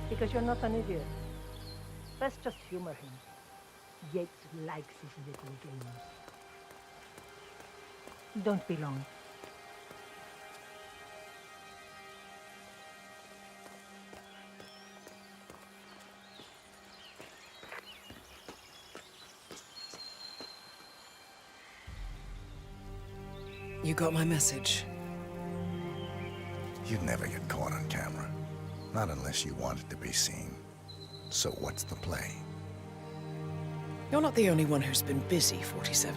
Because you're not an idiot. Let's just humor him. Yates likes his little games. Don't be long. You got my message. You'd never get caught on camera. Not unless you wanted to be seen. So what's the play? You're not the only one who's been busy, 47.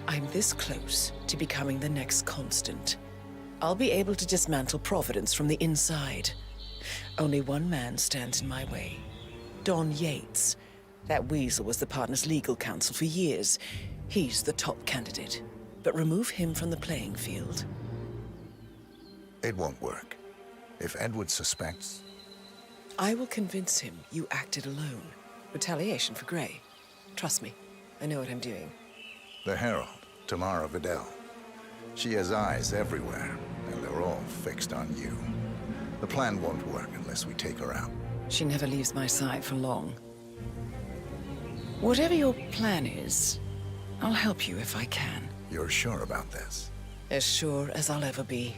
I'm this close to becoming the next constant. I'll be able to dismantle Providence from the inside. Only one man stands in my way. Don Yates. That weasel was the partner's legal counsel for years. He's the top candidate. But remove him from the playing field. It won't work. If Edward suspects... I will convince him you acted alone. Retaliation for Gray. Trust me, I know what I'm doing. The Herald, Tamara Vidal. She has eyes everywhere, and they're all fixed on you. The plan won't work unless we take her out. She never leaves my side for long. Whatever your plan is, I'll help you if I can. You're sure about this? As sure as I'll ever be.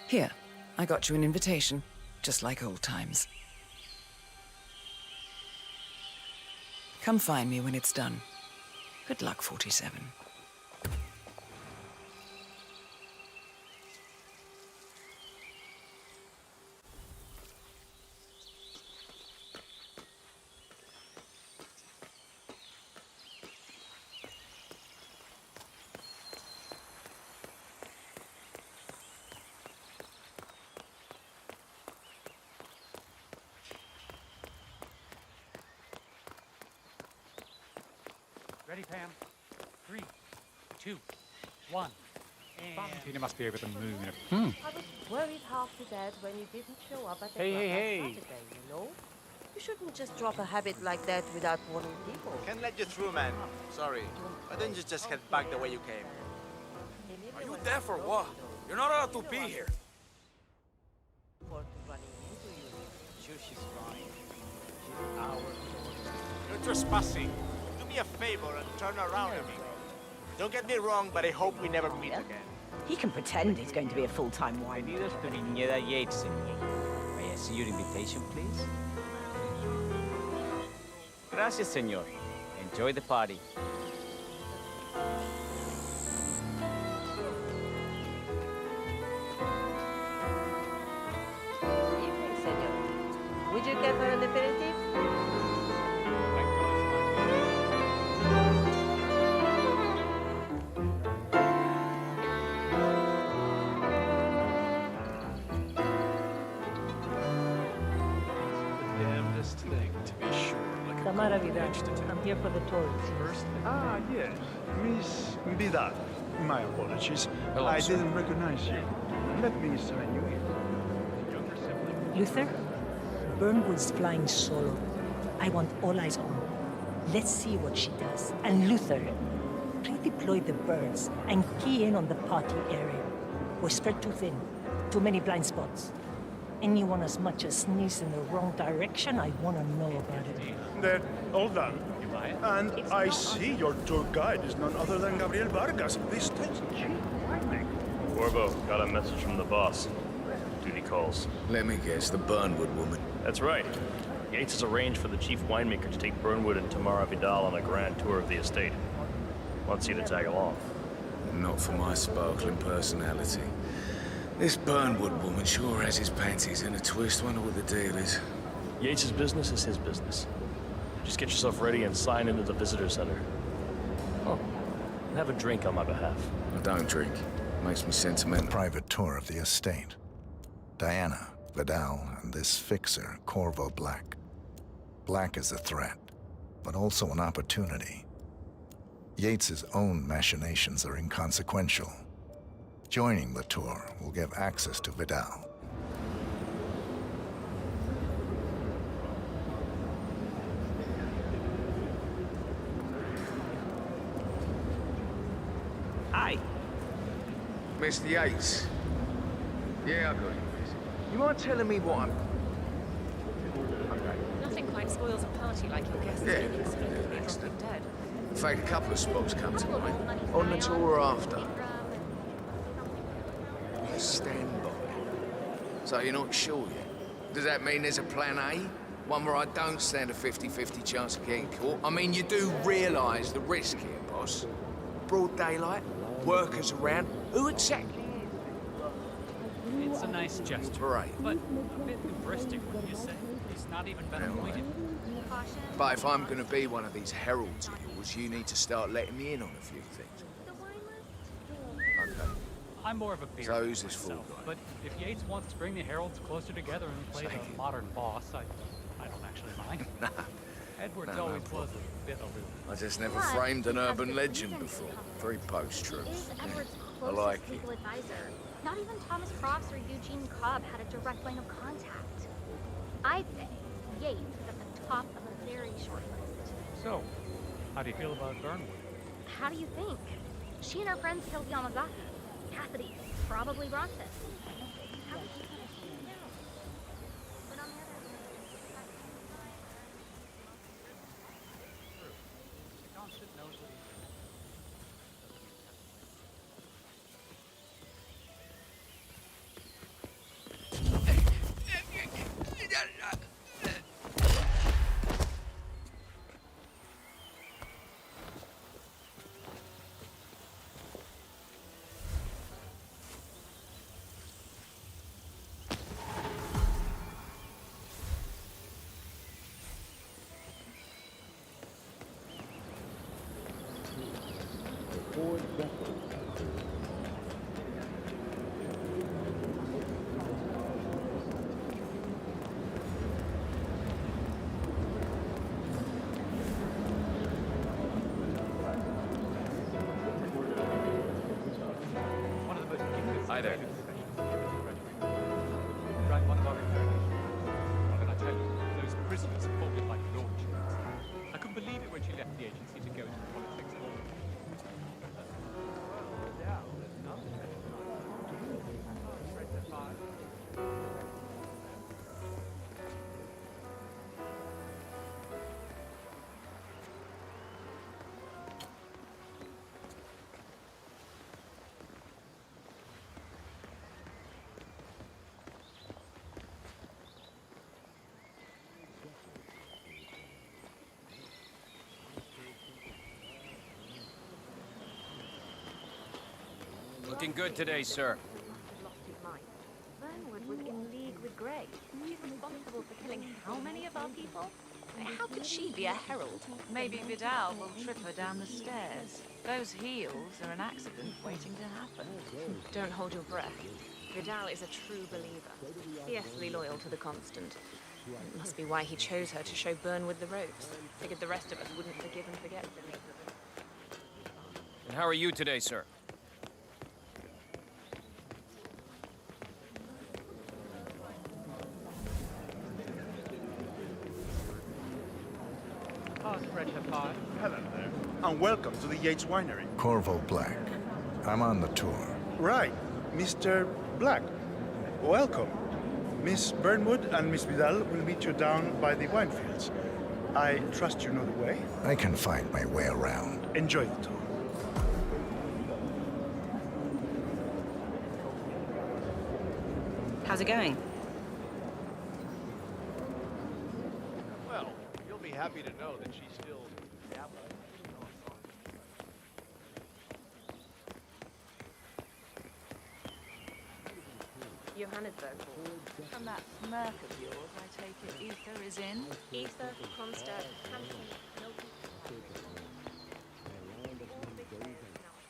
Here, I got you an invitation, just like old times. Come find me when it's done. Good luck, 47. Ready, Pam? 3, 2, 1. Valentina must be over the moon. I was worried half to death when you didn't show up at the club on Saturday, you know? You shouldn't just drop a habit like that without warning people. Can't let you through, man. Sorry. Why don't you just head back the way you came? Are you deaf or what? You're not allowed to be here. Sure, she's fine. She's ours. You're trespassing. Do me a favor and turn around a bit. Don't get me wrong, but I hope we never meet again. He can pretend he's going to be a full-time wine. Bienvenidos to Viñeda Yates. May I see your invitation, please? Gracias, señor. Enjoy the party. Evening, senor. Would you care for an aperitif? Tamara Vidal. I'm here for the tourists. First? Ah, yes. Miss Vidal. My apologies. Hello, I sir. didn't recognize you. Let me sign you in. Younger sibling. Luther, Burnwood's flying solo. I want all eyes on her. Let's see what she does. And Luther, redeploy the birds and key in on the party area. We're spread too thin. Too many blind spots. Anyone as much as sneeze in the wrong direction, I want to know about it. Then, hold on. And I see your tour guide is none other than Gabriel Vargas, the state's chief winemaker. Corvo, got a message from the boss. Duty calls. Let me guess, the Burnwood woman. That's right. Yates has arranged for the chief winemaker to take Burnwood and Tamara Vidal on a grand tour of the estate. Wants you to tag along. Not for my sparkling personality. This Burnwood woman sure has his panties in a twist. Wonder what the deal is. Yates' business is his business. Just get yourself ready and sign into the visitor center. Oh, and have a drink on my behalf. I don't drink. Makes me sentimental. Private tour of the estate. Diana, Vidal, and this fixer, Corvo Black. Black is a threat, but also an opportunity. Yates's own machinations are inconsequential. Joining the tour will give access to Vidal. I Hi. Mr. Yates. Yeah, I got you, miss. You mind telling me what I'm... Nothing quite spoils a party like your guests getting inexplicably dropping dead. In fact, a couple of spots come to mind. On the tour or after. Stand by. So you're not sure yet? Does that mean there's a plan A? One where I don't stand a 50-50 chance of getting caught? I mean, you do realise the risk here, boss. Broad daylight, workers around. Who exactly is? It's a nice gesture, Right. but a bit hubristic, wouldn't you say? He's not even been appointed. But if I'm going to be one of these heralds of yours, you need to start letting me in on a few things. Okay. I'm more of a beer So who's this fool myself, guy? but if Yates wants to bring the heralds closer together and play the modern boss, I don't actually mind. Edward's No always was problem. a bit aloof. I just never framed an urban legend before. Very post-truth. Edward's I closest like it. legal advisor. Not even Thomas Crofts or Eugene Cobb had a direct line of contact. I'd say Yates is at the top of a very short list. So, how do you feel about Burnwood? How do you think? She and her friends killed Yamazaki. Cassidy probably brought this. How would you know? But on the other hand, Hi there. Drank one of our interrogations. What can I tell you? Those prisoners folded like launches. I couldn't believe it when she left the agency to go into politics. Looking good today, sir. Lost his mind. Burnwood was in league with Grey. She's responsible for killing how many of our people? How could she be a herald? Maybe Vidal will trip her down the stairs. Those heels are an accident waiting to happen. Don't hold your breath. Vidal is a true believer, fiercely loyal to the constant. It must be why he chose her to show Burnwood the ropes. Figured the rest of us wouldn't forgive and forget. And how are you today, sir? Hello there, and welcome to the Yates Winery. Corvo Black. I'm on the tour. Right, Mr. Black. Welcome. Miss Burnwood and Miss Vidal will meet you down by the wine fields. I trust you know the way. I can find my way around. Enjoy the tour. How's it going? Well, you'll be happy to know that she's still... Johannesburg. From that smirk of yours, I take it ether is in. Ether, Kronstadt, Hampton,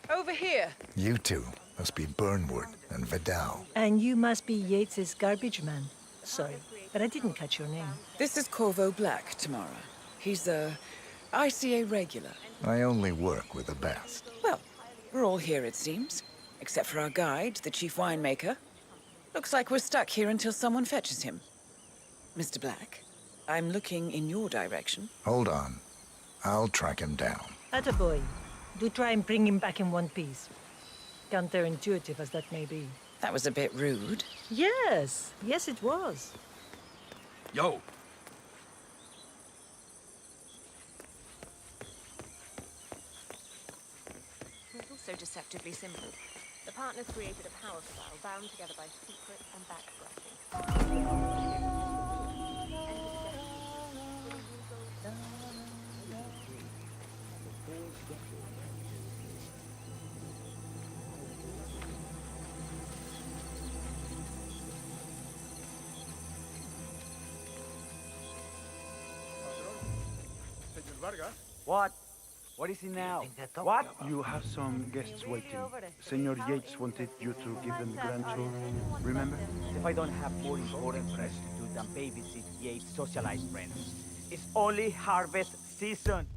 Over here. You two must be Burnwood and Vidal. And you must be Yates's garbage man. Sorry, but I didn't catch your name. This is Corvo Black, Tamara. He's a ICA regular. I only work with the best. Well, we're all here, it seems. Except for our guide, the chief winemaker. Looks like we're stuck here until someone fetches him. Mr. Black, I'm looking in your direction. Hold on. I'll track him down. Attaboy. Do try and bring him back in one piece. counterintuitive as that may be. That was a bit rude. Yes, yes it was. Yo! It's also deceptively simple. The partners created a power file bound together by secret and backtracking. What? What is it now? What? You have some guests waiting. Senor Yates wanted you to give them the grand tour, remember? If I don't have more important things to do than babysit Yates' socialized friends. It's only harvest season.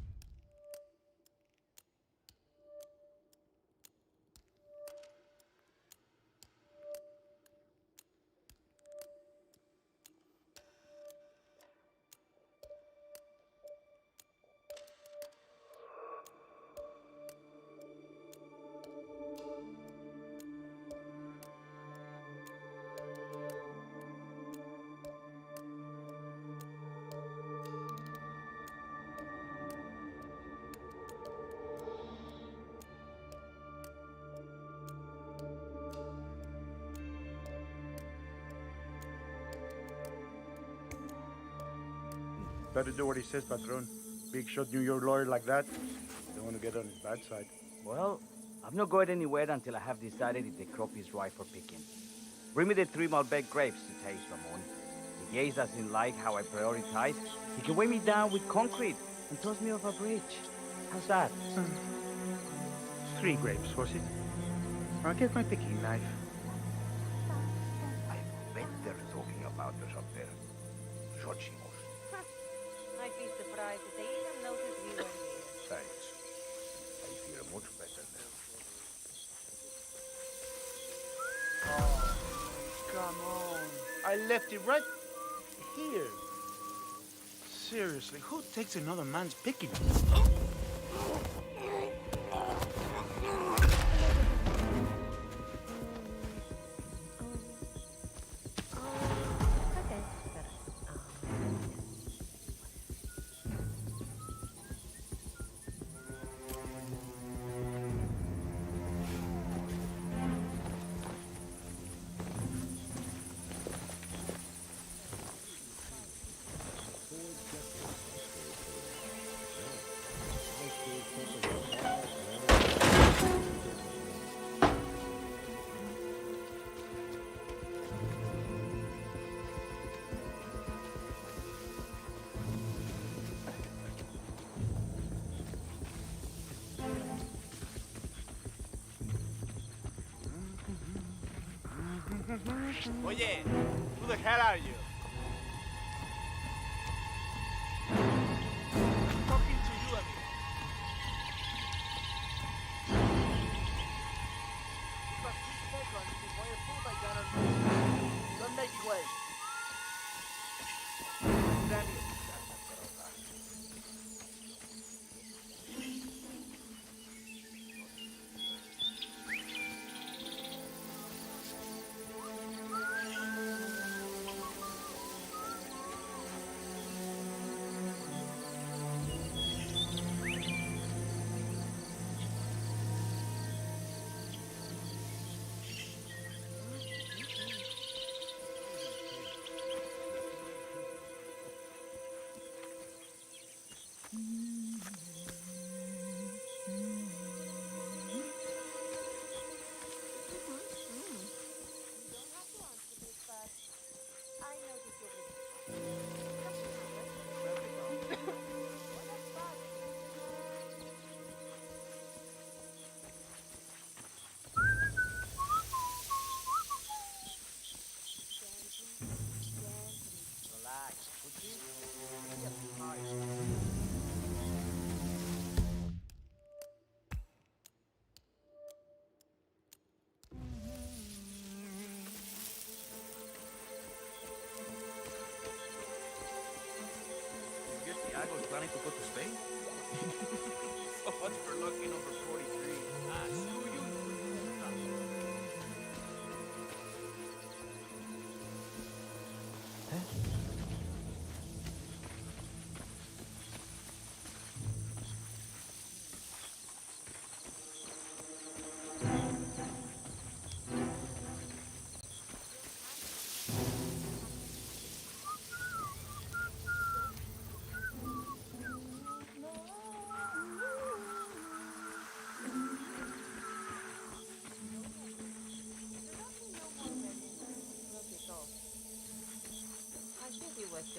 Better do what he says, Patron. Big shot New York lawyer like that. Don't want to get on his bad side. Well, I'm not going anywhere until I have decided if the crop is ripe for picking. Bring me the 3 Malbec grapes to taste, Ramon. If Yates doesn't like how I prioritize, he can weigh me down with concrete and toss me off a bridge. How's that? 3 grapes, was it? I'll get my picking knife. I bet they're talking about us up there. Xochimos. I'd be surprised if they even noticed we were here. Thanks. I feel much better now. Oh, come on. I left it right here. Seriously, who takes another man's picking? Oye, who the hell are you? I'm talking to you, amigo. It's like 6 seconds before you pull my gun on me. Don't make it wait. Damn it.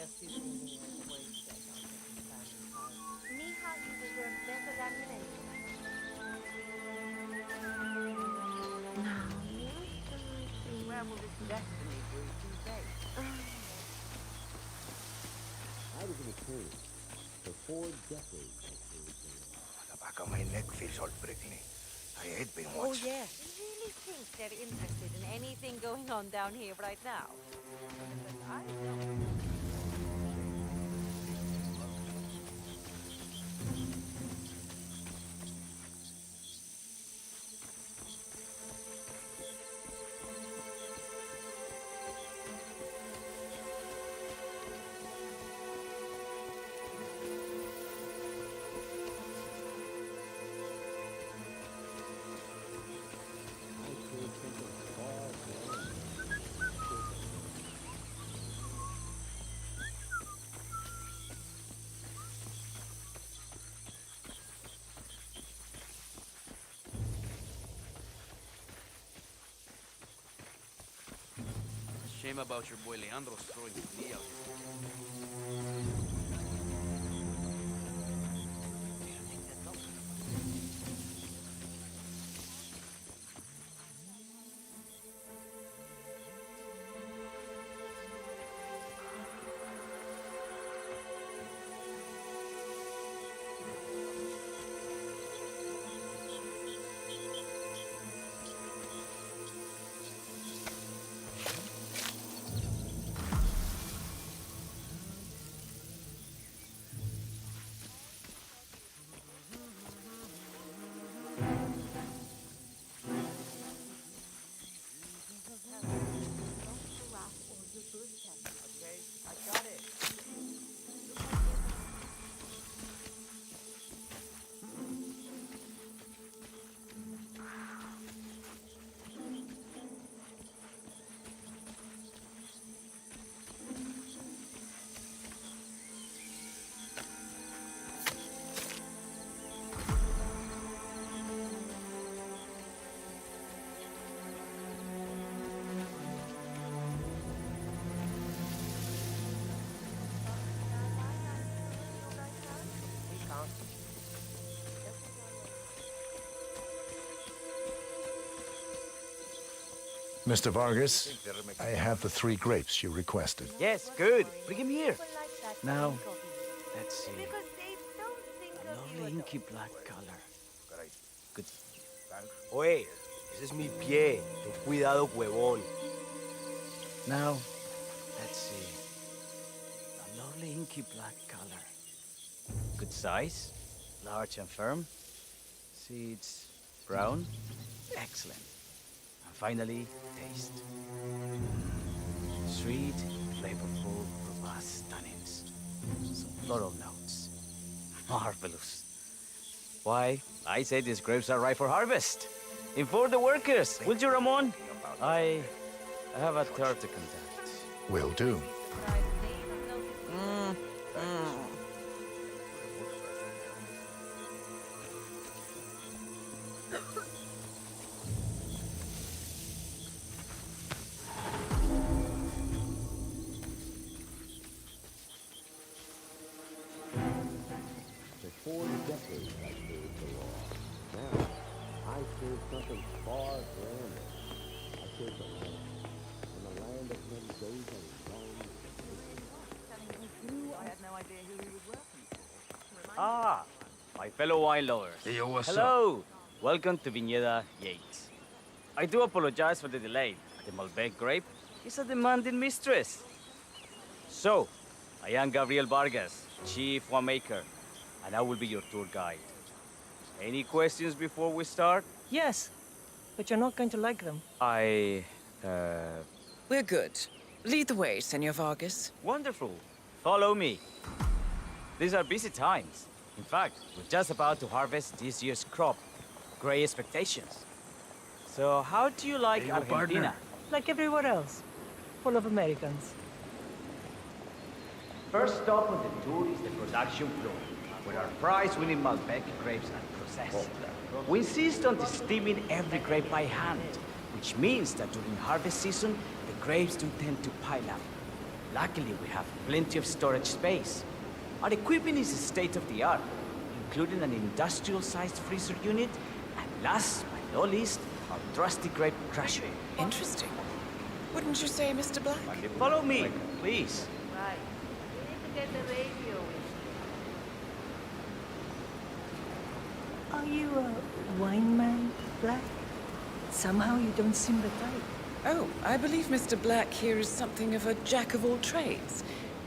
Mija, you deserve better than Now, Where will this destiny bring today? I was an attorney for 4 decades. The back of my neck feels all prickly. I hate being Oh, watched. yeah. You really think they're interested in anything going on down here right now? Because I don't. Shame about your boy Leandro's throwing his knee out here. Mr. Vargas, I have the 3 grapes you requested. Yes, good. Bring him here. Now, let's see. A lovely inky black color. Good. Oye, ese es mi pie. Ten cuidado, huevón. Now, let's see. A lovely inky black color. Good size, large and firm. Seeds brown. Excellent. And finally, taste. Sweet, flavorful, robust tannins. Some floral notes. Marvelous. Why, I say these grapes are ripe for harvest. Inform the workers, will you, Ramon? I have a third to contact. Will do. For 4 decades I served the law. Now, I serve something far grander. I serve the land. In the land of many days and long. I had no idea who he was working for. Ah, my fellow wine lovers. Hey, yo, what's Hello. Welcome to Viñeda Yates. I do apologize for the delay. The Malbec grape is a demanding mistress. So, I am Gabriel Vargas, chief winemaker, and I will be your tour guide. Any questions before we start? Yes, but you're not going to like them. We're good. Lead the way, Senor Vargas. Wonderful. Follow me. These are busy times. In fact, we're just about to harvest this year's crop. Great expectations. So how do you like Argentina? Like everywhere else. Full of Americans. First stop on the tour is the production floor, where our prize-winning Malbec grapes are processed. We insist on steaming every grape by hand, which means that during harvest season, the grapes do tend to pile up. Luckily, we have plenty of storage space. Our equipment is state-of-the-art, including an industrial-sized freezer unit, and last but not least, our trusty grape crusher. Interesting. Wouldn't you say, Mr. Black? Follow me, please. Right. We need to get the radio in. Are you a wine man, Black? Somehow you don't seem the type. Oh, I believe Mr. Black here is something of a jack of all trades.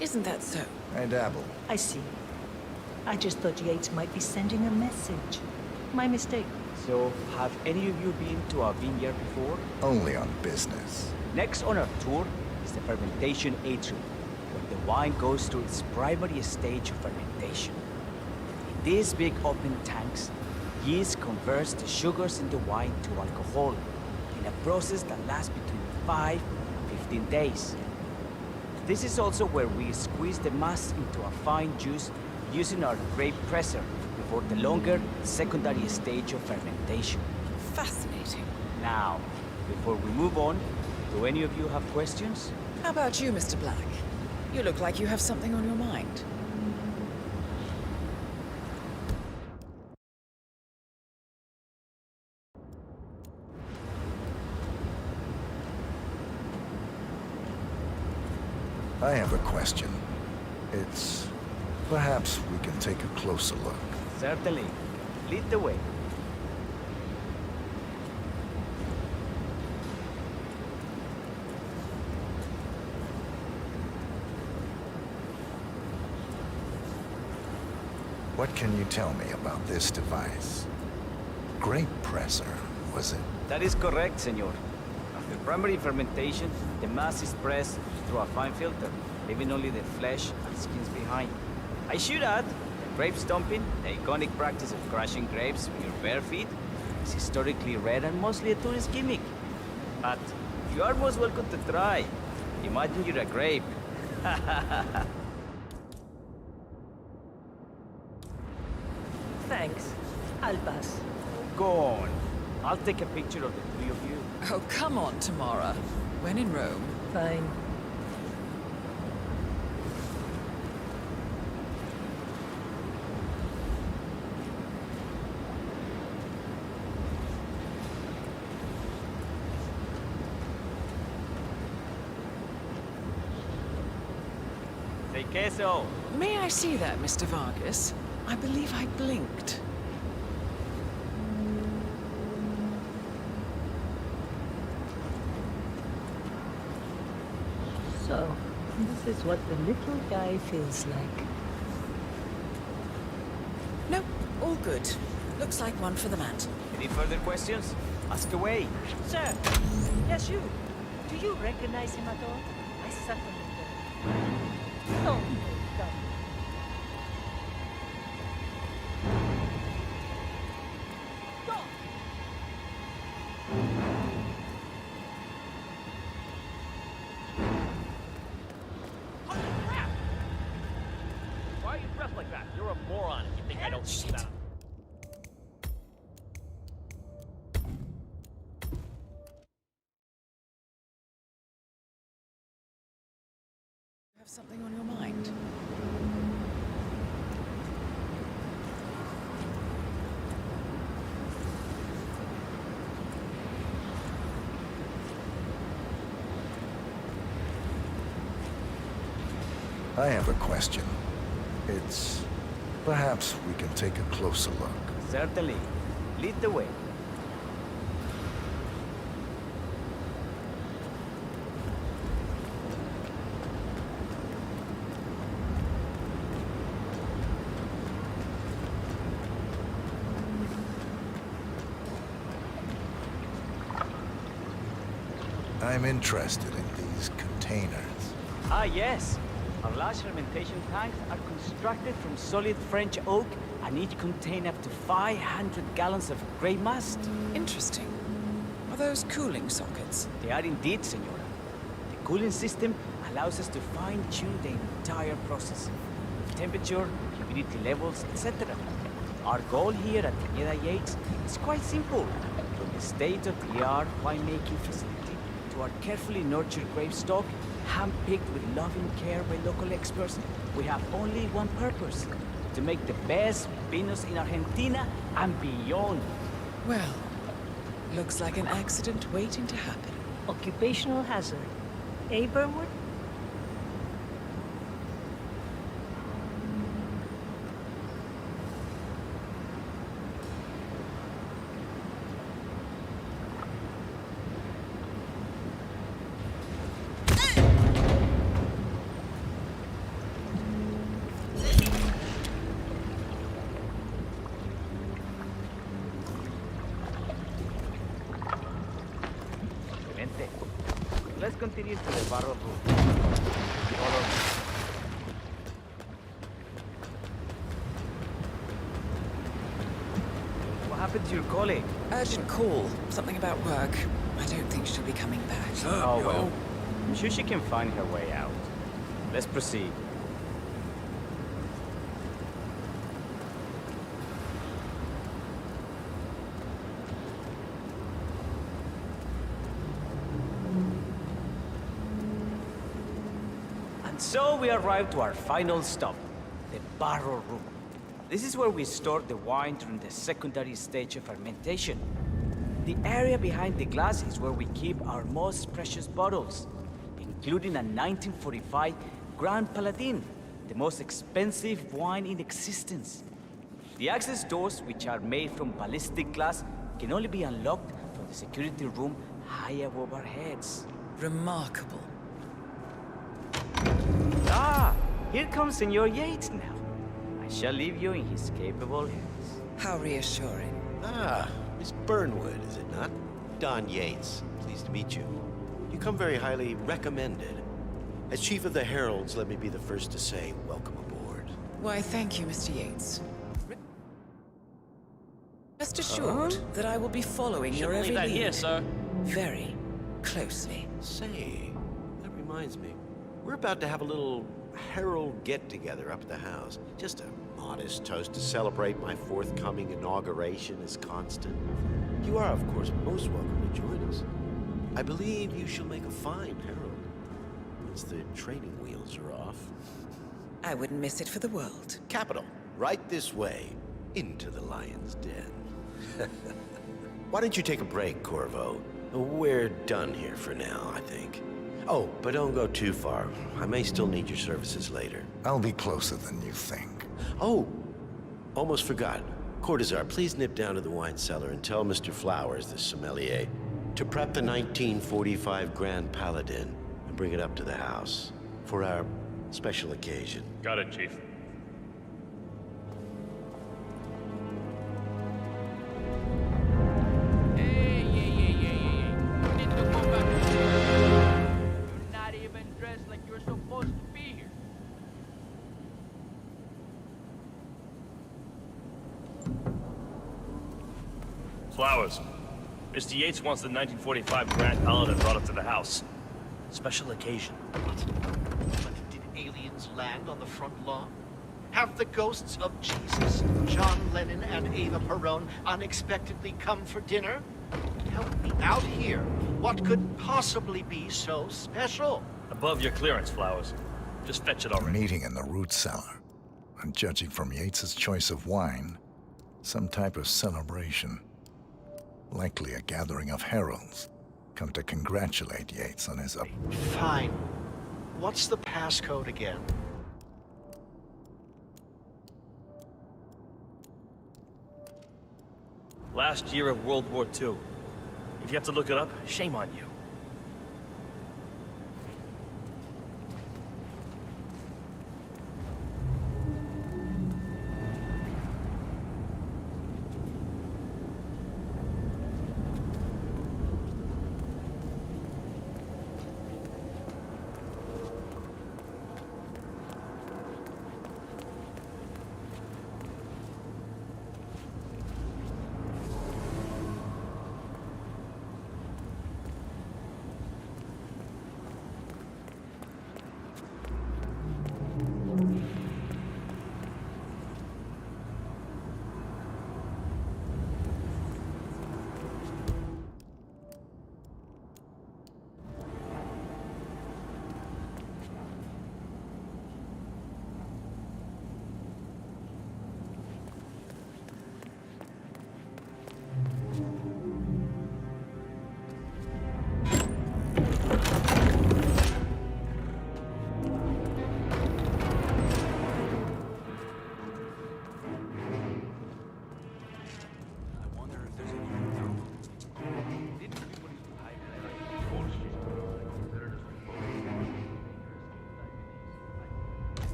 Isn't that so? I dabble. I see. I just thought Yates might be sending a message. My mistake. So, have any of you been to a vineyard before? Only on business. Next on our tour is the fermentation atrium, where the wine goes through its primary stage of fermentation. In these big open tanks, yeast converts the sugars in the wine to alcohol, in a process that lasts between 5 and 15 days. This is also where we squeeze the mass into a fine juice using our grape presser before the longer secondary stage of fermentation. Fascinating. Now, before we move on, do any of you have questions? How about you, Mr. Black? You look like you have something on your mind. I have a question. It's... perhaps we can take a closer look. Certainly. Lead the way. What can you tell me about this device? Grape presser, was it? That is correct, senor. After primary fermentation, the mass is pressed through a fine filter, leaving only the flesh and skins behind. I should add, grape stomping, the iconic practice of crushing grapes with your bare feet, is historically rare and mostly a tourist gimmick. But you are most welcome to try. Imagine you're a grape. Thanks. I'll pass. Go on. I'll take a picture of the three of you. Oh, come on, Tamara. When in Rome. Fine. Say queso. May I see that, Mr. Vargas? I believe I blinked. So, this is what the little guy feels like. No, all good. Looks like one for the mantle. Any further questions? Ask away. Sir! Yes, you. Do you recognize him at all? I certainly don't. Oh, no. Why are you dressed like that? You're a moron if you think I don't see that. Have something on your mind? I have a question. It's... perhaps we can take a closer look. Certainly. Lead the way. I'm interested in these containers. Ah, yes. Our large fermentation tanks are constructed from solid French oak and each contain up to 500 gallons of grape must. Interesting. Are those cooling sockets? They are indeed, senora. The cooling system allows us to fine-tune the entire process. Temperature, humidity levels, etc. Our goal here at Cañeda Yates is quite simple. From the state-of-the-art winemaking facility to our carefully nurtured grape stock, handpicked with loving care by local experts, we have only one purpose: to make the best vinos in Argentina and beyond. Well, looks like an accident waiting to happen. Occupational hazard. Eh, Burnwood? Let's continue to the barrel room. Follow me. What happened to your colleague? Urgent call. Something about work. I don't think she'll be coming back. Oh, well. I'm sure she can find her way out. Let's proceed. So we arrived to our final stop, the barrel room. This is where we store the wine during the secondary stage of fermentation. The area behind the glass is where we keep our most precious bottles, including a 1945 Grand Paladin, the most expensive wine in existence. The access doors, which are made from ballistic glass, can only be unlocked from the security room high above our heads. Remarkable. Ah, here comes Senor Yates now. I shall leave you in his capable hands. How reassuring. Ah, Miss Burnwood, is it not? Don Yates, pleased to meet you. You come very highly recommended. As Chief of the Heralds, let me be the first to say welcome aboard. Why, thank you, Mr. Yates. Rest assured that I will be following your every lead. Here, sir. Very closely. Say, that reminds me. We're about to have a little herald get-together up at the house. Just a modest toast to celebrate my forthcoming inauguration as constant. You are, of course, most welcome to join us. I believe you shall make a fine herald, once the training wheels are off. I wouldn't miss it for the world. Capital. Right this way, into the lion's den. Why don't you take a break, Corvo? We're done here for now, I think. Oh, but don't go too far. I may still need your services later. I'll be closer than you think. Oh, almost forgot. Cortazar, please nip down to the wine cellar and tell Mr. Flowers, the sommelier, to prep the 1945 Grand Paladin and bring it up to the house for our special occasion. Got it, Chief. Flowers. Mr. Yates wants the 1945 Grand Paladin brought up to the house. Special occasion. But did aliens land on the front lawn? Have the ghosts of Jesus, John Lennon, and Eva Perón unexpectedly come for dinner? Help me out here. What could possibly be so special? Above your clearance, Flowers. Just fetch it already. Meeting in the root cellar. And judging from Yates's choice of wine, some type of celebration. Likely a gathering of heralds, come to congratulate Yates on his Fine. What's the passcode again? Last year of World War II. If you have to look it up, shame on you.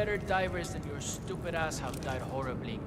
better divers than your stupid ass have died horribly.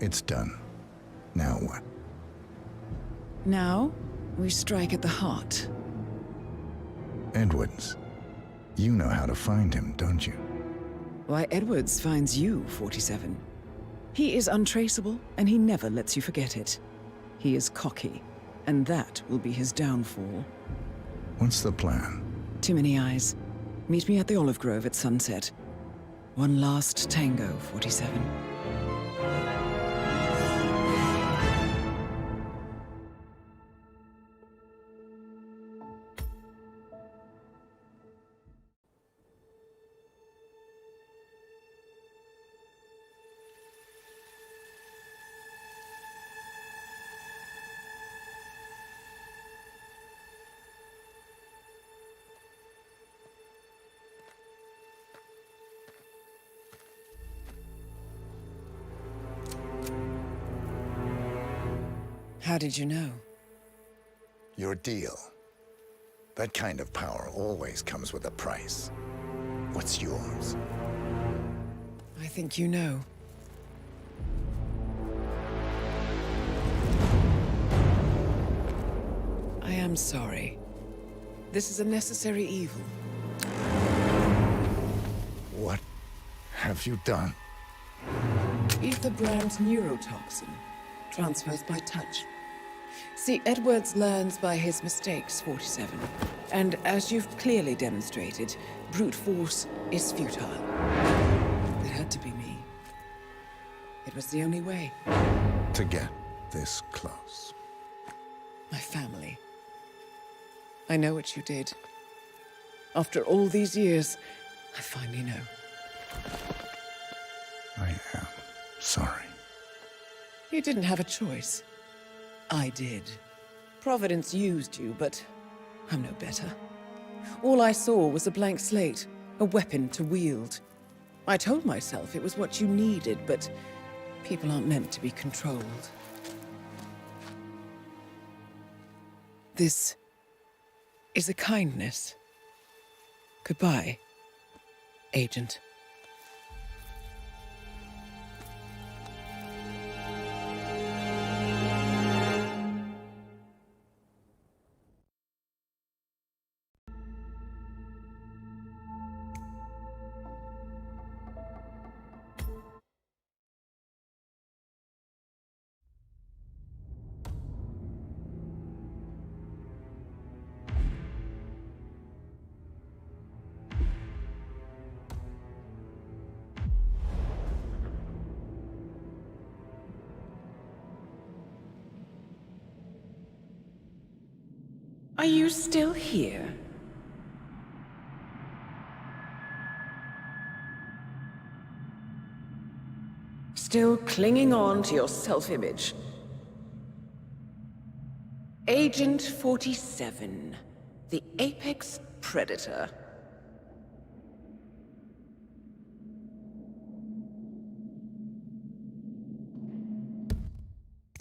It's done. Now what? Now, we strike at the heart. Edwards. You know how to find him, don't you? Why, Edwards finds you, 47. He is untraceable, and he never lets you forget it. He is cocky, and that will be his downfall. What's the plan? Too many eyes. Meet me at the olive grove at sunset. One last tango, 47. How did you know? Your deal. That kind of power always comes with a price. What's yours? I think you know. I am sorry. This is a necessary evil. What have you done? Ether brand's neurotoxin transfers by touch. See, Edwards learns by his mistakes, 47. And as you've clearly demonstrated, brute force is futile. It had to be me. It was the only way. To get this close. My family. I know what you did. After all these years, I finally know. I am sorry. You didn't have a choice. I did. Providence used you, but I'm no better. All I saw was a blank slate, a weapon to wield. I told myself it was what you needed, but people aren't meant to be controlled. This is a kindness. Goodbye, Agent. Are you still here? Still clinging on to your self-image? Agent 47, the apex predator.